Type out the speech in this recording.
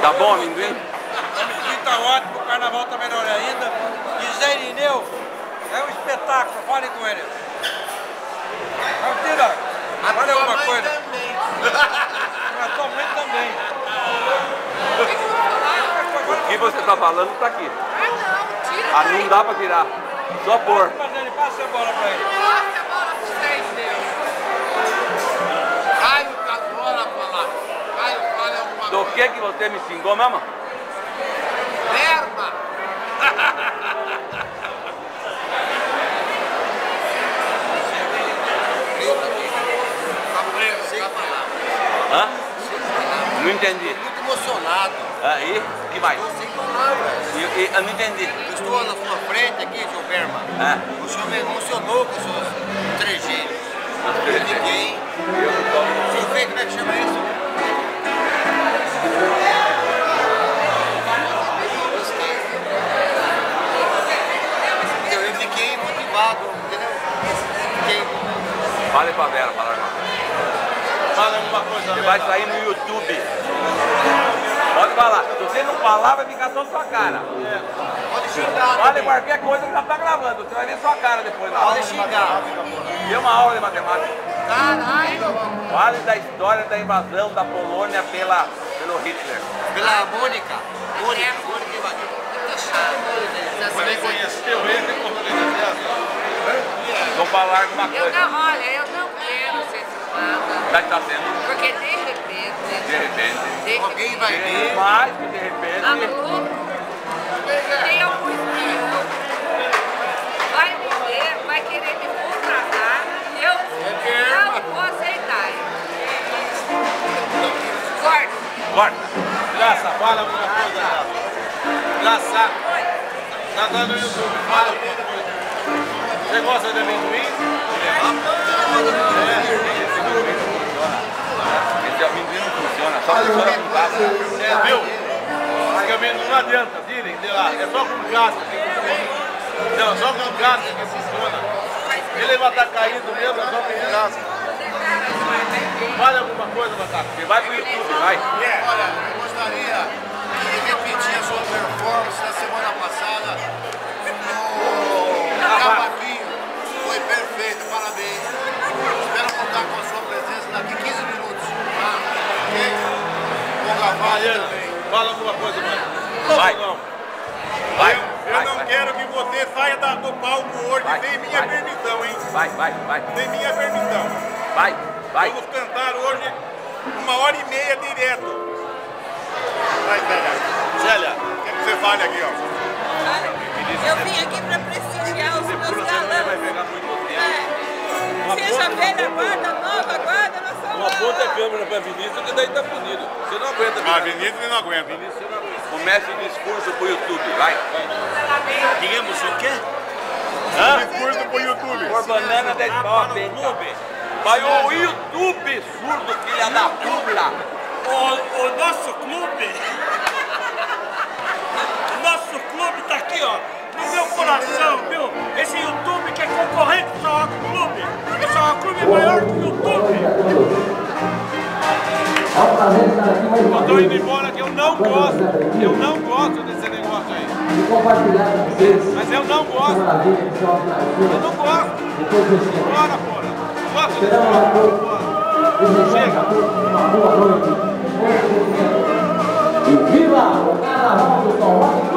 Tá bom, amendoim? O amendoim tá ótimo, o carnaval tá melhor ainda. E Zé Irineu é um espetáculo, fale com ele. Martina, fale alguma coisa. A tua mãe também. O que você tá falando tá aqui. Ah, não, tira. Ah, não dá pra tirar. Só pôr. Mas ele passa a bola pra ele. Passa a bola pro vocês, Deus. Caio tá fora pra lá. Caio fala alguma Do coisa. que você me xingou mesmo? Verba! Hã? Não entendi. Muito emocionado. Aí, o que mais? Sem palavras. Eu não entendi. Eu estou na sua frente aqui, João Berma. É. O senhor me emocionou com os seus trejeitos. Ninguém. O senhor vê como é que chama isso? Eu fiquei motivado, entendeu? Fale pra Vera, fala alguma coisa. Fala alguma coisa. Você vai sair no YouTube. Pode falar. Se você não falar, vai ficar só sua cara. Pode xingar. Fale qualquer coisa que já tá gravando. Você vai ver sua cara depois lá. Pode xingar. Deu uma aula de matemática. Caralho! Fale da história da invasão da Polônia pelo Hitler. Pela Mônica. Mônica invadiu. Você nem conheceu ele, tem oportunidade. Vou falar alguma Eu coisa. não, olha, eu não quero ser filmada. Já está sendo. Porque de repente. Alguém vai ver. Mas que de repente. A Globo tem algum espírito. Vai me ver, vai querer me contratar. Eu não vou aceitar. Corta. Corta. Graça, fala alguma coisa, Graça. Graça, tá dando no YouTube, fala alguma coisa. Você gosta de amendoim? Esse amendoim não funciona, só funciona com casca. Viu? Porque amendoim não adianta, direm, de lá. É só com casca que funciona. Não, só com casca que funciona. Ele vai estar caindo mesmo, é só com casca. Fale alguma coisa, Batata. Você vai pro YouTube, vai. Olha, eu gostaria de repetir a sua performance da semana passada no Cavaquinho. Foi perfeito, parabéns. Espero contar com a sua presença daqui 15 minutos. Ok? Bom trabalho também. Fala alguma coisa, mãe. Vai. Não. Vai. Eu não quero que você saia do palco hoje sem minha permissão, hein? Vai. Sem minha permissão. Vai. Vamos cantar hoje 1h30 direto. Vai, Célia, o que você fala aqui, ó? Eu vim aqui para prestigiar os meus galãs. Seja velha guarda, nova guarda, nós somos. Aponta a câmera pra Vinícius que daí tá fudido. Você não aguenta. Ah, Vinícius não aguenta. Comece o discurso pro YouTube, vai. Digamos o quê? Discurso pro YouTube. Por banana da escola, vai o YouTube, surdo, filha da puta. O nosso clube tá aqui, ó, no meu coração, viu? Esse YouTube que é concorrente do São Roque Clube. O São Roque Clube é maior que o YouTube. Eu tô indo embora que eu não gosto desse negócio aí. Mas eu não gosto. Eu não gosto. Bora, fora. Gosto desse negócio. Chega. E viva o Carnaval do São Roque!